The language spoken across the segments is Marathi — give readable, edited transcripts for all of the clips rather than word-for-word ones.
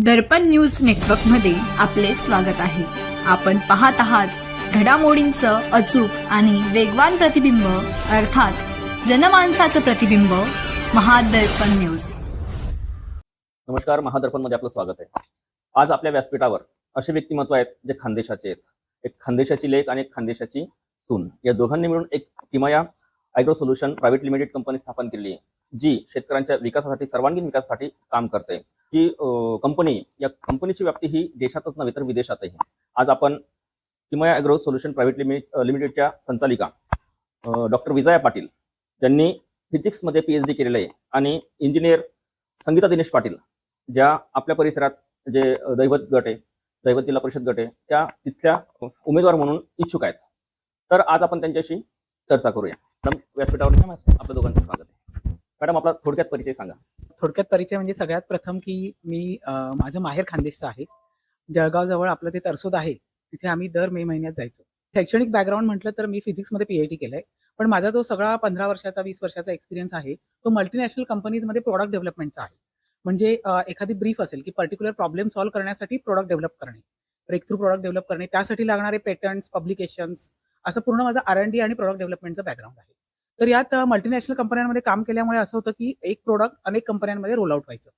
दर्पण न्यूज नेटवर्कमध्ये आपले स्वागत आहे. आपण पाहत आहात घडामोडींचं अचूक आणि वेगवान प्रतिबिंब, अर्थात जनमानसाचं प्रतिबिंब, महादर्पण न्यूज. नमस्कार, महादर्पणमध्ये आपलं स्वागत आहे. आज आपल्या व्यासपीठावर असे व्यक्तिमत्व आहेत जे खानदेशाचे आहेत. एक खानदेशाची लेक आणि एक खानदेशाची सून, या दोघांनी मिळून एक किमया agro solution private limited company स्थापन केली आहे, जी शेतकऱ्यांच्या विकासासाठी, सर्वांगीण विकासासाठी काम करते. ही कंपनी, या कंपनीची व्याप्ती ही देशातच नव्हे तर विदेशातही. आज आपण किमया ॲग्रो सोल्युशन प्रायव्हेट लिमिटेडच्या संचालिका डॉक्टर विजया पाटील, ज्यांनी फिजिक्समध्ये PhD केलेलं आहे, आणि इंजिनियर संगीता दिनेश पाटील, ज्या आपल्या परिसरात जे दैवत गट आहे, दैवत जिल्हा परिषद गट आहे, त्या तिथल्या उमेदवार म्हणून इच्छुक आहेत. तर आज आपण त्यांच्याशी चर्चा करूया. मॅडम, व्यासपीठावर आपल्या दोघांचं स्वागत आहे. मॅडम, आपला थोडक्यात परिचय सांगा. थोडक्यात परिचय म्हणजे सगळ्यात प्रथम की मी माझं माहेर खानदेशचं आहे. जळगाव जवळ आपलं ते तरसोद आहे, तिथे आम्ही दर मे महिन्यात जायचो. शैक्षणिक बॅकग्राऊंड म्हटलं तर मी फिजिक्समध्ये PhD केलंय, पण माझा जो सगळा 15 वर्षाचा 20 वर्षाचा एक्सपिरियन्स आहे तो मल्टीनॅशनल कंपनीजमध्ये प्रोडक्ट डेव्हलपमेंटचा आहे. म्हणजे एखादी ब्रीफ असेल की पर्टिक्युलर प्रॉब्लेम सॉल्व्ह करण्यासाठी प्रोडक्ट डेव्हलप करणे, ब्रेक थ्रू प्रोडक्ट डेव्हलप करणे, त्यासाठी लागणारे पेटंट्स, पब्लिकेशन्स, असं पूर्ण माझं R&D आणि प्रोडक्ट डेव्हलपमेंटचं बॅकग्राऊंड आहे. तर यात मल्टीनॅशनल कंपन्यांमध्ये काम केल्यामुळे असं होतं की एक प्रोडक्ट अनेक कंपन्यांमध्ये रोल आउट व्हायचं.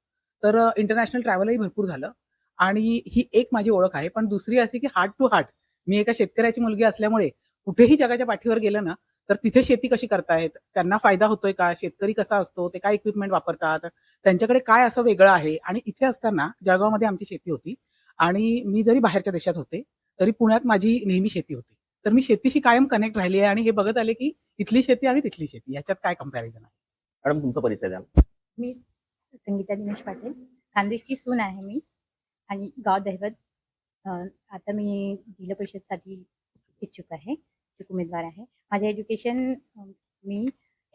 तर इंटरनॅशनल ट्रॅव्हलही भरपूर झालं, आणि ही एक माझी ओळख आहे. पण दुसरी अशी की हार्ट टू हार्ट, मी एका शेतकऱ्याची मुलगी असल्यामुळे कुठेही जगाच्या पाठीवर गेलं ना, तर तिथे शेती कशी करतायत, त्यांना फायदा होतोय का, शेतकरी कसा असतो, ते काय इक्विपमेंट वापरतात, त्यांच्याकडे काय असं वेगळं आहे. आणि इथे असताना जळगावमध्ये आमची शेती होती, आणि मी जरी बाहेरच्या देशात होते तरी पुण्यात माझी नेहमी शेती होती. तर मी शेतीशी कायम कनेक्ट राहिली आहे, आणि हे बघत आले की इथली शेती आणि तिथली शेती याच्यात काय कंपॅरिझन आहे. मॅडम, तुमचा परिचय द्या. मी संगीता दिनेश पाटील, खानदेशची सून आहे मी, आणि गाव दैवत. आता मी जिल्हा परिषदसाठी इच्छुक आहे, इच्छुक उमेदवार आहे. माझे एज्युकेशन मी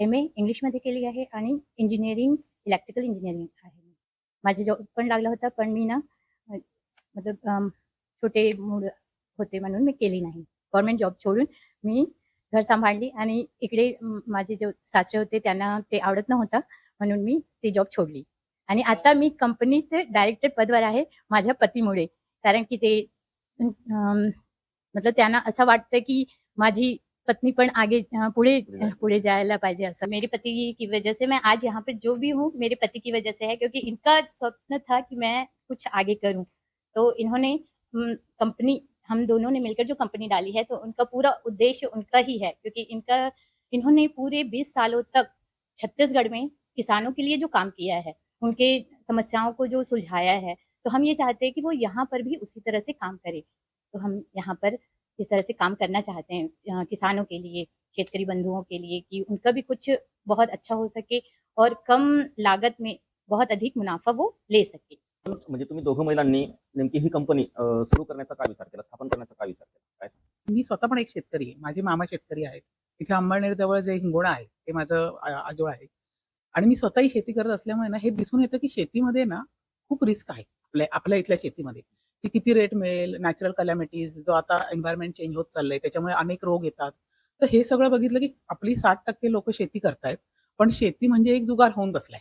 MA इंग्लिशमध्ये केली आहे, आणि इंजिनिअरिंग, इलेक्ट्रिकल इंजिनिअरिंग आहे. माझे जॉब पण लागला होता, पण मी ना मतलब छोटे मूळ होते म्हणून मी केली नाही. गव्हर्नमेंट जॉब सोडून मी घर सांभाळली, आणि इकडे माझे जे सासरे होते त्यांना ते आवडत नव्हतं, म्हणून मी ते जॉब सोडली. आणि आता मी कंपनीत डायरेक्टर पदवर आहे माझ्या पतीमुळे. कारण की ते मतलब त्यांना असं वाटतं की माझी पत्नी पण आगे पुढे जायला पाहिजे असं. मेरे पति की वजह से मैं आज यहाँ पे जो भी हूँ, मेरे पति की वजह से है, क्योंकि इनका स्वप्न था कि मैं कुछ आगे करूँ. तो इन्होंने कंपनी, हम दोनों ने मिलकर जो कंपनी डाली है, तो उनका पूरा उद्देश्य उनका ही है, क्योंकि इन्होंने पूरे 20 सालों तक छत्तीसगढ़ में किसानों के लिए जो काम किया है, उनके समस्याओं को जो सुलझाया है, तो हम ये चाहते हैं कि वो यहाँ पर भी उसी तरह से काम करें. तो हम यहाँ पर इस तरह से काम करना चाहते हैं किसानों के लिए, शेतकरी बंधुओं के लिए, कि उनका भी कुछ बहुत अच्छा हो सके और कम लागत में बहुत अधिक मुनाफा वो ले सके. म्हणजे तुम्ही दोघं महिलांनी नेमकी ही कंपनी सुरू करण्याचा काय विचार केला, स्थापन करण्याचा काय विचार केला, काय सांगा? मी स्वतः पण एक शेतकरी आहे. माझे मामा शेतकरी आहेत. इथे अंबळनेर जवळ जे हिंगोणा आहे ते माझं आजोळ आहे, आणि मी स्वतःही शेती करत असल्यामुळे ना हे दिसून येतं की शेतीमध्ये ना खूप रिस्क आहे. आपल्या इथल्या शेतीमध्ये की किती रेट मिळेल, नॅचरल कलॅमिटीज, जो आता एन्व्हायरमेंट चेंज होत चाललंय त्याच्यामुळे अनेक रोग येतात. तर हे सगळं बघितलं की आपली 60% लोक शेती करतायत, पण शेती म्हणजे एक जुगार होऊन बसलाय.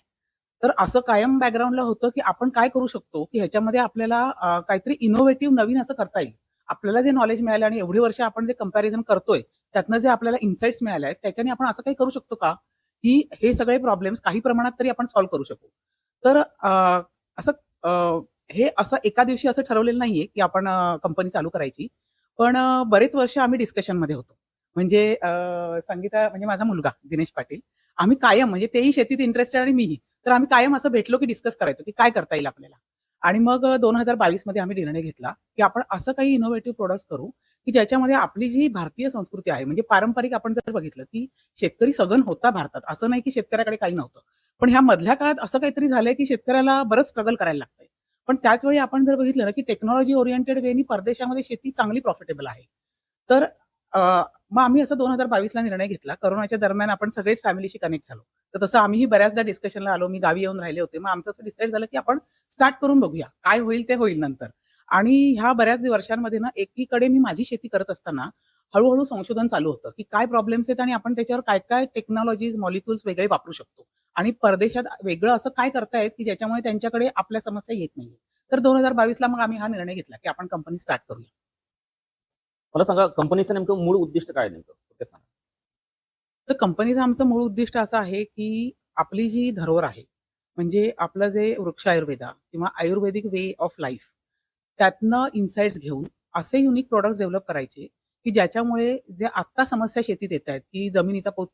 तर असं कायम बॅकग्राऊंडला होतं की आपण काय करू शकतो की ह्याच्यामध्ये आपल्याला काहीतरी इनोव्हेटिव्ह नवीन असं करता येईल. आपल्याला जे नॉलेज मिळालं आणि एवढी वर्ष आपण जे कंपॅरिझन करतोय त्यातनं जे आपल्याला इन्साइट्स मिळाले आहेत, त्याच्याने आपण असं काही करू शकतो का की हे सगळे प्रॉब्लेम्स काही प्रमाणात तरी आपण सॉल्व्ह करू शकू. तर असं हे असं एका दिवशी असं ठरवलेलं नाहीये की आपण कंपनी चालू करायची. पण बरेच वर्ष आम्ही डिस्कशनमध्ये होतो. म्हणजे संगीता म्हणजे माझा मुलगा दिनेश पाटील, आम्ही कायम, म्हणजे तेही शेतीत इंटरेस्टेड आणि मीही, तर आम्ही कायम असं भेटलो की डिस्कस करायचो की काय करता येईल आपल्याला. आणि मग 2022 मध्ये आम्ही निर्णय घेतला की आपण असं काही इनोव्हेटिव्ह प्रोडक्ट्स करू की ज्याच्यामध्ये आपली जी भारतीय संस्कृती आहे, म्हणजे पारंपरिक, आपण जर बघितलं की शेतकरी सघन होता भारतात, असं नाही की शेतकऱ्याकडे काही नव्हतं. पण ह्या मधल्या काळात असं काहीतरी झालंय की शेतकऱ्याला बरंच स्ट्रगल करायला लागतंय. पण त्याच वेळी आपण जर बघितलं ना की टेक्नॉलॉजी ओरिएंटेड वेनी परदेशामध्ये शेती चांगली प्रॉफिटेबल आहे. तर मग आम्ही असं 2022ला निर्णय घेतला. कोरोनाच्या दरम्यान आपण सगळेच फॅमिलीशी कनेक्ट झालो. तर तसं आम्हीही बऱ्याचदा डिस्कशनला आलो. मी गावी येऊन राहिले होते. मग आमचं असं डिसाईड झालं की आपण स्टार्ट करून बघूया. काय होईल ते होईल नंतर. आणि ह्या बऱ्याच वर्षांमध्ये ना एकीकडे मी माझी शेती करत असताना हळूहळू संशोधन चालू होतं की काय प्रॉब्लेम्स आहेत आणि आपण त्याच्यावर काय काय टेक्नॉलॉजीज मॉलिक्युल्स वेगळे वापरू शकतो आणि परदेशात वेगळं असं काय करतायत की ज्याच्यामुळे त्यांच्याकडे आपल्या समस्या येत नाही. तर 2022ला मग आम्ही हा निर्णय घेतला की आपण कंपनी स्टार्ट करूया. मला सांगा, कंपनीचं नेमकं मूळ उद्दिष्ट काय आहे नेमकं? थोडक्यात सांगा. तर कंपनीचं आमचं मूळ उद्दिष्ट असं आहे की आपली जी धरोहर आहे, म्हणजे आपलं जे वृक्ष आयुर्वेदा किंवा आयुर्वेदिक वे ऑफ लाईफ, त्यातनं इन्साइट्स घेऊन असे युनिक प्रॉडक्ट्स डेव्हलप करायचे की ज्याच्यामुळे जे आत्ता समस्या शेतीत येत आहेत की जमिनीचा पोत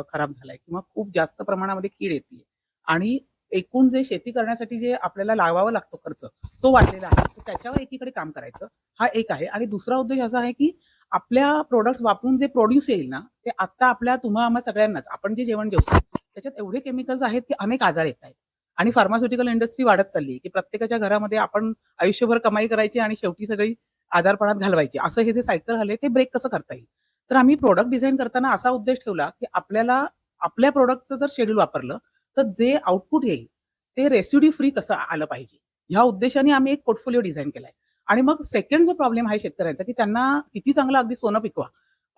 खराब झालाय किंवा खूप जास्त प्रमाणामध्ये कीड येते आणि एकूण जे शेती करण्यासाठी जे आपल्याला लावावं लागतो खर्च, तो वाढलेला आहे. तर त्याच्यावर एकीकडे काम करायचं, हा एक आहे. आणि दुसरा उद्देश असा आहे की आपल्या प्रॉडक्ट्स वापरून जे प्रोड्यूस येईल ना, ते आत्ता आपल्या तुम्हा आम्हा सगळ्यांनाच आपण जे जेवण जेवतो त्याच्यात एवढे केमिकल्स आहेत की अनेक आजार येत आहेत आणि फार्मास्युटिकल इंडस्ट्री वाढत चालली आहे की प्रत्येकाच्या घरामध्ये आपण आयुष्यभर कमाई करायची आणि शेवटी सगळी आजारपणात घालवायची. असं हे जे सायकल झाले ते ब्रेक कसं करता येईल? तर आम्ही प्रॉडक्ट डिझाइन करताना असा उद्देश ठेवला की आपल्याला आपल्या प्रॉडक्टचं जर शेड्यूल वापरलं तर जे आउटपुट येईल ते रेसिड्यू फ्री कसं आलं पाहिजे, ह्या उद्देशाने आम्ही एक पोर्टफोलिओ डिझाइन केलाय. आणि मग सेकंड जो प्रॉब्लेम आहे शेतकऱ्यांचा की त्यांना किती चांगलं अगदी सोनं पिकवा,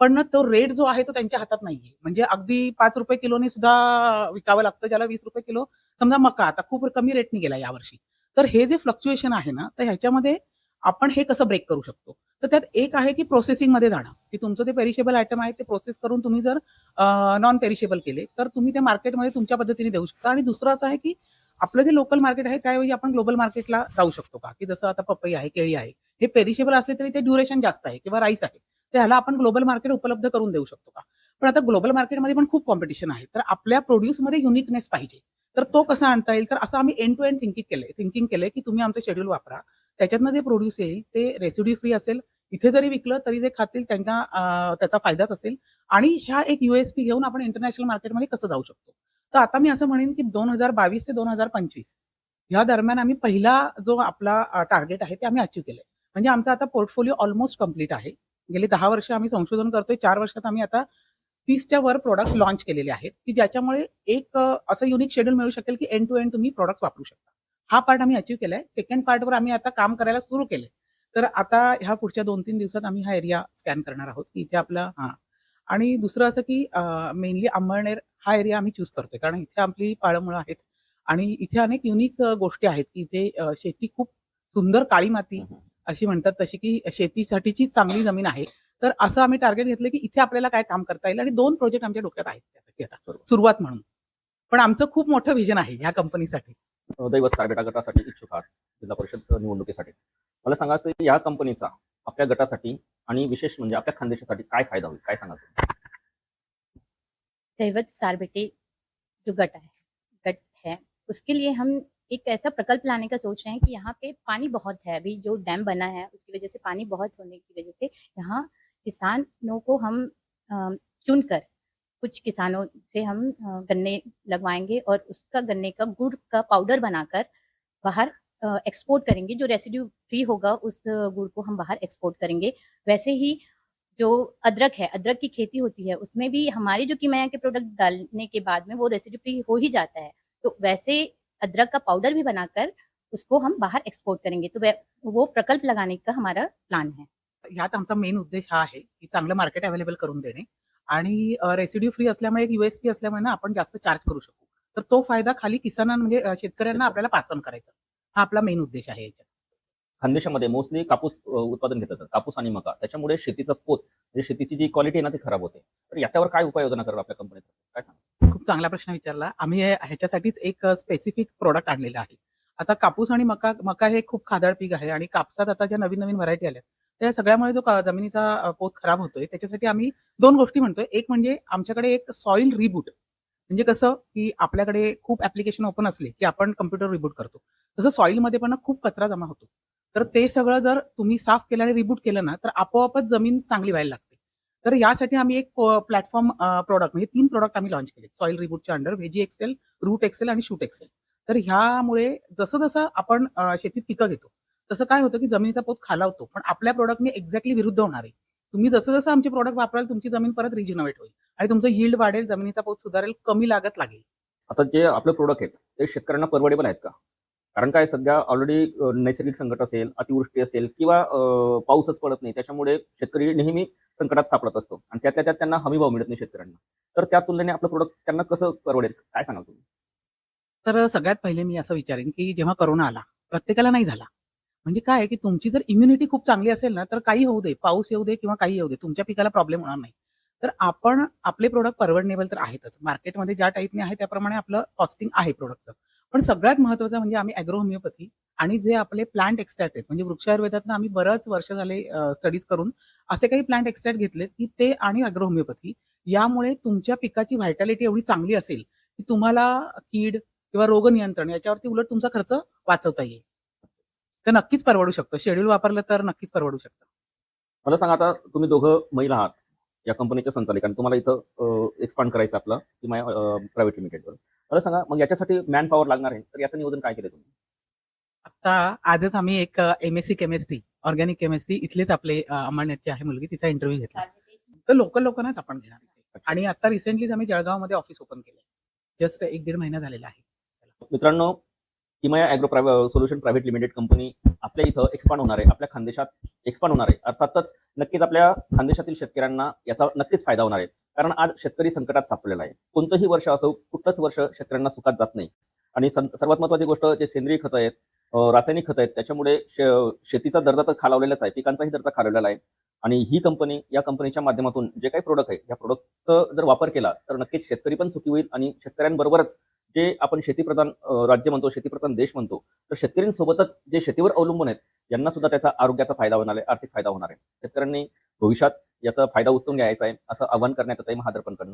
पण ना तो रेट जो आहे तो त्यांच्या हातात नाहीये. म्हणजे अगदी ₹5 किलोनी सुद्धा विकावं लागतं, ज्याला ₹20 किलो समजा मका आता खूप कमी रेटनी गेला यावर्षी. तर हे जे फ्लक्च्युएशन आहे ना, तर ह्याच्यामध्ये आपण हे कसं ब्रेक करू शकतो? तर त्यात एक आहे की प्रोसेसिंगमध्ये जाणं, की तुमचं ते पेरिशेबल आयटम आहे ते प्रोसेस करून तुम्ही जर नॉन पेरिशेबल केले, तर तुम्ही ते मार्केटमध्ये तुमच्या पद्धतीने देऊ शकता. आणि दुसरं असं आहे की आपलं जे लोकल मार्केट आहे त्याऐवजी आपण ग्लोबल मार्केटला जाऊ शकतो का? की जसं आता पपई आहे, केळी आहे. हे पेरिशेबल असले तरी ते ड्युरेशन जास्त आहे किंवा राईस आहे. तर ह्याला आपण ग्लोबल मार्केट उपलब्ध करून देऊ शकतो का? पण आता ग्लोबल मार्केटमध्ये पण खूप कॉम्पिटिशन आहे. तर आपल्या प्रोड्यूसमध्ये युनिकनेस पाहिजे. तर तो कसा आणता येईल? तर असं आम्ही एंड टू एंड थिंकिंग केलंय की तुम्ही आमचं शेड्यूल वापरा. त्याच्यातनं जे प्रोड्यूस येईल ते रेसिड्यू फ्री असेल. इथे जरी विकलं तरी जे खातील त्यांना त्याचा फायदाच असेल आणि ह्या एक USP घेऊन आपण इंटरनॅशनल मार्केटमध्ये कसं जाऊ शकतो. तर आता मी असं म्हणेन की 2022 ते 2025 या दरम्यान आम्ही पहिला जो आपला टार्गेट आहे ते आम्ही अचीव्ह केलंय. म्हणजे आमचा आता पोर्टफोलिओ ऑलमोस्ट कंप्लीट आहे. गेली 10 वर्ष आम्ही संशोधन करतोय. 4 वर्षात आम्ही आता 30च्या वर प्रॉडक्ट्स लॉन्च केलेले आहेत, की ज्याच्यामुळे एक असं युनिक शेड्यूल मिळू शकेल की एंड टू एंड तुम्ही प्रॉडक्ट्स वापरू शकता. हा पार्ट आम्ही अचीव्ह केलाय. सेकंड पार्टवर आम्ही आता काम करायला सुरू केलंय. तर आता ह्या पुढच्या 2-3 दिवसात आम्ही हा एरिया स्कॅन करणार आहोत, की इथे आपला आणि दुसरं असं की मेनली अंमळनेर हा एरिया आम्ही चूज करतोय. कारण इथे आपली पाळंमुळं आहेत आणि इथे अनेक युनिक गोष्टी आहेत, की इथे शेती खूप सुंदर काळी माती अशी म्हणतात तशी, की शेतीसाठीची चांगली जमीन आहे. तर असं आम्ही टार्गेट घेतलं, की इथे आपल्याला काय काम करता येईल आणि 2 प्रोजेक्ट आमच्या डोक्यात आहेत त्यासाठी आता सुरुवात म्हणून. पण आमचं खूप मोठं व्हिजन आहे ह्या कंपनीसाठी. दैवत सारबेटा गटासाठी इच्छुक आहात जिल्हा परिषद निवडणुकीसाठी. मला सांगा, की या कंपनीचा आपल्या गटासाठी आणि विशेष म्हणजे आपल्या खानदेशासाठी काय फायदा होईल? काय सांगाल तुम्ही? दैवत सारबेटे जो गट है उसके लिए हम एक ऐसा प्रकल्प लाने का सोच रहे हैं कि यहाँ पे पानी बहुत है। अभी जो डैम बना है उसकी वजह से पानी बहुत होने की वजह से यहाँ किसानों को हम चुनकर कुछ किसानों से हम गन्ने लगवाएंगे और उसका गन्ने का गुड़ का पाउडर बनाकर बाहर एक्सपोर्ट करेंगे। जो रेसिड्यू फ्री होगा उस गुड़ को हम बाहर एक्सपोर्ट करेंगे। वैसे ही जो अदरक है, अदरक की खेती होती है, उसमें भी हमारे जो किमाया के प्रोडक्ट डालने के बाद में वो रेसिड्यू फ्री हो ही जाता है। तो वैसे अदरक का पाउडर भी बनाकर उसको हम बाहर एक्सपोर्ट करेंगे। तो वो प्रकल्प लगाने का हमारा प्लान है। ह्यात आमचा मेन उद्देश हा आहे, की चांगलं मार्केट अवेलेबल करून देणे आणि रेसिड्यू फ्री असल्यामुळे एक USP असल्यामुळे ना आपण जास्त चार्ज करू शकू. तर तो फायदा खाली किसानांना म्हणजे शेतकऱ्यांना आपल्याला पास ऑन करायचा. हा आपला मेन उद्देश आहे याच्यात. खानदेशामध्ये मोस्टली कापूस उत्पादन घेतात, कापूस आणि मका. त्याच्यामुळे शेतीचं पोत म्हणजे शेतीची जी क्वालिटी आहे ना ती खराब होते. तर याच्यावर काय उपाययोजना कराल आपल्या कंपनीत? काय सांगा? खूप चांगला प्रश्न विचारला. आम्ही ह्याच्यासाठीच एक स्पेसिफिक प्रॉडक्ट आणलेलं आहे. आता कापूस आणि मका हे खूप खादाड पीक आहे आणि कापसात आता ज्या नवीन-नवीन व्हरायटी आल्या, त्या सगळ्यामुळे जो जमिनीचा पोत खराब होतोय, त्याच्यासाठी आम्ही 2 गोष्टी म्हणतोय. एक म्हणजे आमच्याकडे एक सॉइल रिबूट म्हणजे कसं, की आपल्याकडे खूप ॲप्लिकेशन ओपन असले, की आपण कॉम्प्युटर रिबूट करतो. तसं सॉइलमध्ये पण ना खूप कचरा जमा होतो. तर ते सगळं जर तुम्ही साफ केलं आणि रिबूट केलं ना, तर आपोआपच जमीन चांगली व्हायला लागते. तर यासाठी आम्ही एक प्लॅटफॉर्म प्रॉडक्ट म्हणजे 3 प्रॉडक्ट आम्ही लॉन्च केले. सॉइल रिबूटच्या under veggie excel, root excel आणि शूट एक्सेल. तर ह्यामुळे जसं-जसं आपण शेतीत पिकं घेतो, तसं काय होतं, की जमिनीचा पोत खालावतो. पण आपल्या प्रॉडक्टने एक्झॅक्टली विरुद्ध होणार आहे. तुम्ही जसं-जसं आमचे प्रॉडक्ट वापराल, तुमची जमीन परत रिजनरेट होईल आणि तुमचं यील्ड वाढेल, जमिनीचा पोत सुधारेल, कमी लागत लागेल. आता जे आपले प्रोडक्ट आहेत ते शेतकऱ्यांना परवडेबल आहेत का? कारण काय सध्या ऑलरेडी नैसर्गिक संकट असेल, अतिवृष्टी असेल किंवा पाऊसच पडत नाही, त्याच्यामुळे शेतकरी नेहमी संकटात सापडत असतो आणि त्यातल्या त्यात त्यांना हमीभाव मिळत नाही शेतकऱ्यांना. तर त्या तुलनेने आपलं प्रोडक्ट त्यांना कसं परवडेल, काय सांगाल तुम्ही? तर सगळ्यात पहिले मी असं विचारेन, की जेव्हा कोरोना आला, प्रत्येकाला नाही झाला. म्हणजे काय आहे, की तुमची जर इम्युनिटी खूप चांगली असेल ना, तर काही होऊ दे, पाऊस येऊ दे किंवा काही येऊ दे, तुमच्या पिकाला प्रॉब्लेम होणार नाही. तर आपण आपले प्रॉडक्ट परवडनेबल तर आहेतच. मार्केटमध्ये ज्या टाईपने आहे त्याप्रमाणे आपलं कॉस्टिंग आहे प्रॉडक्टचं. पण सगळ्यात महत्त्वाचं म्हणजे आम्ही ॲग्रो होमिओपॅथी आणि जे आपले प्लांट एक्स्ट्रॅक्ट आहेत, म्हणजे वृक्ष आयुर्वेदातनं आम्ही बरंच वर्ष झाले स्टडीज करून असे काही प्लांट एक्स्ट्रॅक्ट घेतलेत, की ते आणि ॲग्रो होमिओपॅथी यामुळे तुमच्या पिकाची व्हायटॅलिटी एवढी चांगली असेल, की तुम्हाला कीड किंवा रोग नियंत्रण याच्यावरती उलट तुमचा खर्च वाचवता येईल. तर नक्कीच परवडू शकतं. शेड्यूल वापरलं तर नक्कीच परवडू शकतं. मला सांगा, आता तुम्ही दोघं महिला आहात, या कंपनीच्या संचालक आणि तुम्हाला इथं एक्सपांड करायचं आपलं किंवा प्रायव्हेट लिमिटेडवर. मला सांगा, मग याच्यासाठी मॅन पॉवर लागणार आहे, तर याचं नियोजन काय केलं तुम्ही? आता आजच आम्ही एक एम-एस-सी केमिस्ट्री, ऑर्गॅनिक केमिस्ट्री इथलेच आपले अंमळनेरची आहे मुलगी, तिचा इंटरव्ह्यू घेतला. तर लोकल लोकांनाच आपण घेणार आहे. आणि आता रिसेंटलीच आम्ही जळगावमध्ये ऑफिस ओपन केलंय. जस्ट 1-1.5 महिना झालेला आहे. मित्रांनो, किमया agro solution private limited company आपल्या इथं एक्सपांड होणार आहे, आपल्या खानदेशात एक्सपांड होणार आहे. अर्थातच नक्कीच आपल्या खानदेशातील शेतकऱ्यांना याचा नक्कीच फायदा होणार आहे. कारण आज शेतकरी संकटात सापडलेला आहे. कोणतंही वर्ष असो, कुठलंच वर्ष शेतकऱ्यांना सुखात जात नाही. आणि सर्वात महत्त्वाची गोष्ट, जे सेंद्रिय खतं आहेत, रासायनिक खतं आहेत, त्याच्यामुळे शेतीचा दर्जा तर खालावलेलाच आहे, पिकांचाही दर्जा खालावलेला आहे. आणि ही कंपनी, या कंपनीच्या माध्यमातून जे काही प्रोडक्ट आहे, या प्रोडक्टचा जर वापर केला तर नक्कीच शेतकरी पण सुखी होईल आणि शेतकऱ्यांबरोबरच जे आपण शेतीप्रधान राज्य म्हणतो, शेतीप्रधान देश म्हणतो, तर शेतकऱ्यांसोबतच जे शेतीवर अवलंबून आहेत, यांना सुद्धा त्याचा आरोग्याचा फायदा होणार आहे, आर्थिक फायदा होणार आहे. शेतकऱ्यांनी भविष्यात याचा फायदा उचलून घ्यायचा आहे, असं आवाहन करण्यात येत आहे महादर्पणकडनं.